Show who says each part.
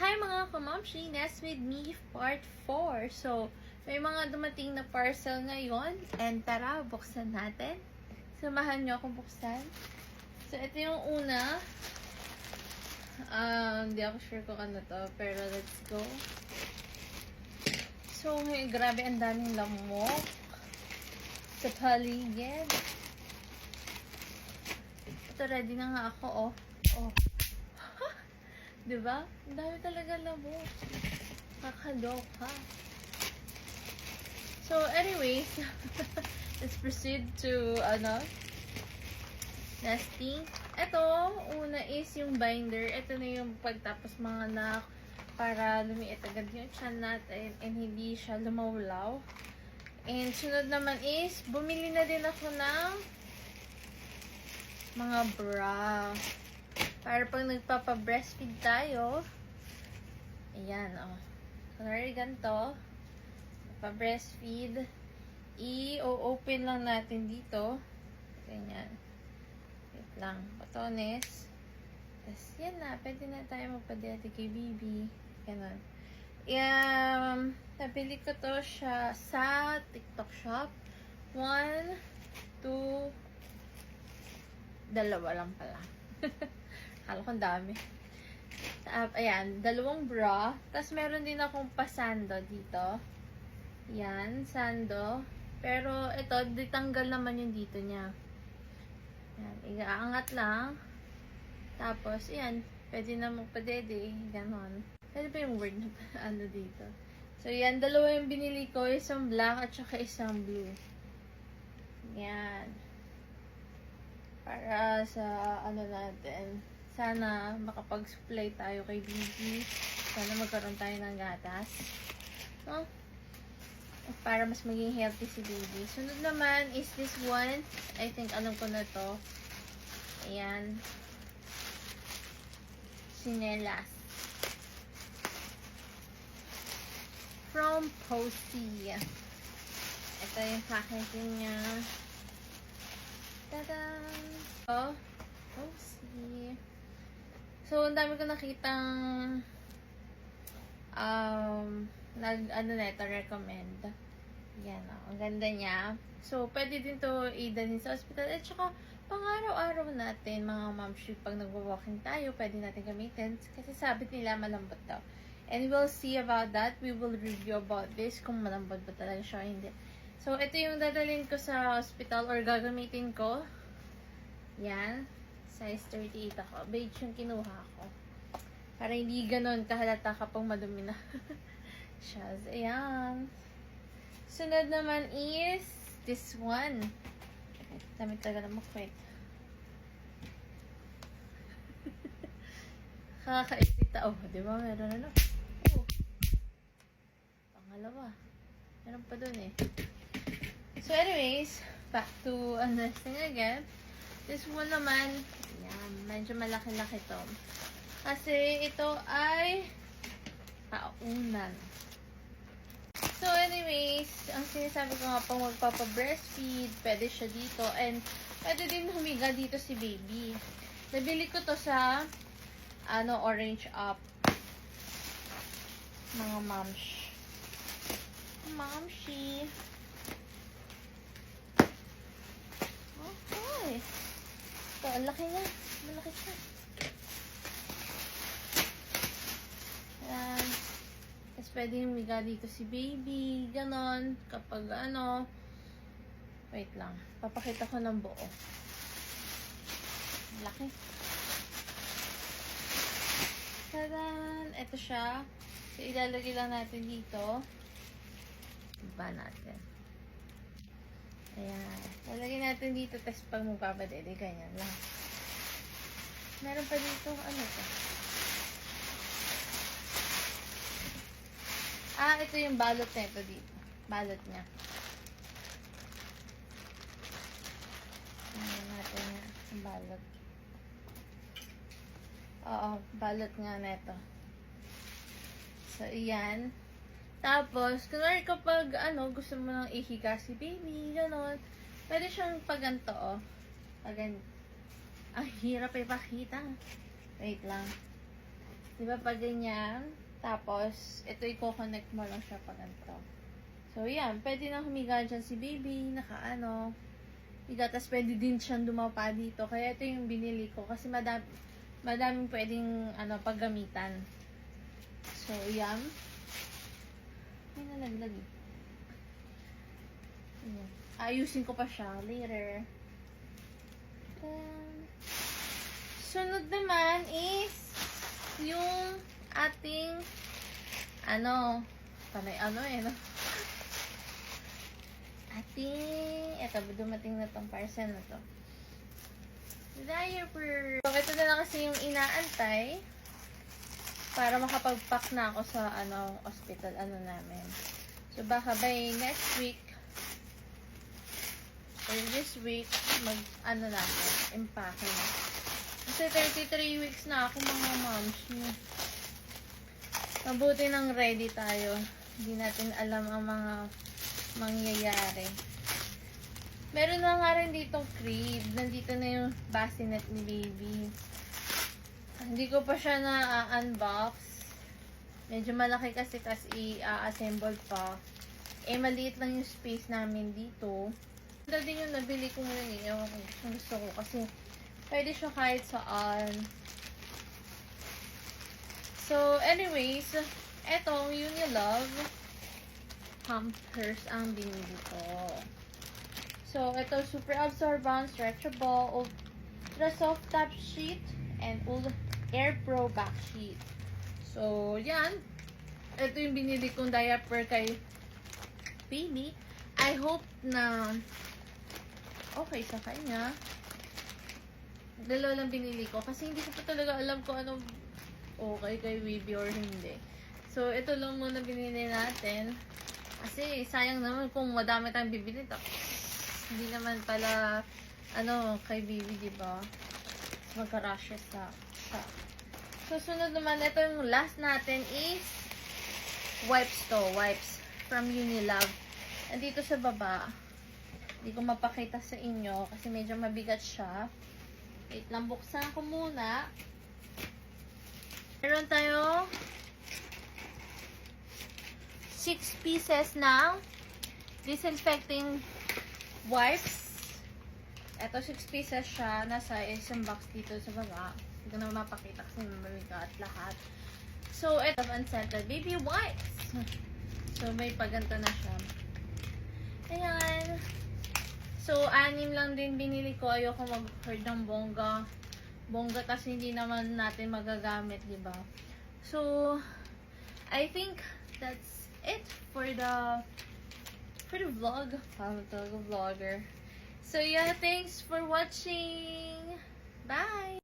Speaker 1: Hi mga kamamshi! Nest with me part 4. So, may mga dumating na parcel ngayon. And tara, buksan natin. Samahan nyo akong buksan. So, ito yung una. Hindi ako sure kung ano to. Pero let's go. So, grabe ang daming lamok sa paligid. Ito, ready na nga ako, oh. Oh. Diba? Ang dami talaga lamok. Kakaloka. So, anyways, let's proceed to, nesting. Ito, una is yung binder. Ito na yung pagtapos mga anak para lumiit agad yung tiyan natin and hindi siya lumawlaw. And sunod naman is, bumili na din ako ng mga bra. Para pag nagpapa-breastfeed tayo, ayan, oh. Kunwari ganito, pa-breastfeed, i-open lang natin dito. Ganyan. Wait lang. Botones. Tapos, yan na. Pwede na tayo magpa-dete kay baby. Ganon. Nabili ko to siya sa TikTok shop. 1, 2, 2 lang pala. Akala ko ang dami. Ayan, 2 bra. Tapos, meron din akong pasando dito. Yan, sando. Pero, ito, ditanggal naman yung dito niya. Yan, iaangat lang. Tapos, ayan, pwede na magpadede. Ganon. Pwede ba yung word na ano dito? So, yan, 2 yung binili ko. Isang black at saka isang blue. Yan. Para sa, natin. Sana makapag-supply tayo kay Bibi. Sana magkaroon tayo ng gatas. No? Para mas maging healthy si Bibi. Sunod naman is this one. I think alam ko na to. Ayan. Sinelas. From Posty. Ito yung packaging niya. Tada! Oh, Posty. So, ang dami ko nakitang recommend. Yan, oh. Ang ganda niya. So, pwede din to i-dalhin sa hospital. At saka, pang-araw-araw natin, mga momshi, pag nag-walking tayo, pwede natin gamitin. Kasi sabit nila, malambot daw. And we'll see about that. We will review about this, kung malambot ba talaga siya, hindi. So, ito yung dadalhin ko sa hospital or gagamitin ko. Yan. Size 38 ako. Beige yung kinuha ko. Para hindi ganon kahalata kapag madumi na. Shaz. Ayan. Sunod naman is this one. Dami talaga na makwit. Kakakaisita. Oh, di ba? Meron na. Oh. Pangalawa. Meron pa dun eh. So anyways, back to nesting again. This one naman, yan, medyo malaki-laki to. Kasi ito ay paunan. So anyways, ang sinasabi ko nga pang magpapa-breastfeed, pwede siya dito. And pwede din humiga dito si baby. Nabili ko to sa Orange Up. Mga momsh. Momshi. Okay. Ito, ang laki niya. Malaki siya. Ayan. Tapos pwede humiga dito si baby. Ganon. Kapag wait lang. Papakita ko ng buo. Laki. Tadan! Ito siya. So, ilalagay lang natin dito. Iba natin. Ayan. Lalagay natin dito, tapos pag magpapadede, ganyan lang. Meron pa dito, ano to? Ito yung balot na ito dito. Balot niya. Ayan natin nga. Yung balot. Oo, balot nga na ito. So, ayan. Tapos, kunwari kapag, gusto mo nang ihiga si baby, gano'n, pwede siyang paganto, oh. Pagan. Ang hirap ipakita. Wait lang. Di ba pag ganyan? Tapos, ito i-connect mo lang siya pag ganito. So, yan. Pwede na humiga dyan si baby. Nakaano. Higa. Tapos, pwede din siyang dumapa dito. Kaya, ito yung binili ko. Kasi, madaming pwedeng, paggamitan. So, yan. May nalaglag eh. Ayan. Ayusin ko pa siya later. Sunod naman is yung ating eto, dumating na tong parcel na to. Diaper. So, ito na lang kasi yung inaantay para makapag-pack na ako sa hospital namin. So, baka by next week or this week, na ako, impake na. Kasi 33 weeks na ako mga moms. Mabuti nang ready tayo. Hindi natin alam ang mga mangyayari. Meron na nga rin ditong crib. Nandito na yung bassinet ni baby. Hindi ko pa siya na-unbox. Medyo malaki kasi i-assemble pa. Maliit lang yung space namin dito. Ito din yung nabili ko ngayon eh. Ewan ko kung gusto ko kasi pwede siya kahit saan. So, anyways, etong Unilove Pampers ang binili ko. So, ito super absorbent, stretchable, ultra soft top sheet, and Air Pro back sheet. So, yan. Ito yung binili kong diaper kay baby. I hope na okay sa kanya. Dalawa lang binili ko kasi hindi ko pa talaga alam kung ano okay kay baby or hindi. So, ito lang muna binili natin. Kasi, sayang naman kung madami tayong bibili. Hindi naman pala, kay baby, diba? Magka-rashes sa. So, sunod naman, ito yung last natin is wipes to. Wipes from Unilove. Andito sa baba. Hindi ko mapakita sa inyo kasi medyo mabigat siya. Wait lang, buksan ko muna. Meron tayo 6 pieces ng disinfecting wipes. Ito 6 pieces siya. Nasa isang box dito sa baba. Hindi ko na mapakita kasi mabigat lahat. So, ito unscented baby wipes. So, may paganto na siya. Ayan. So, 6 lang din binili ko. Ayoko mag-hoard ng bongga. Bongga kasi hindi naman natin magagamit, diba? So, I think that's it for the vlog. I'm a vlogger. So, yeah, thanks for watching. Bye!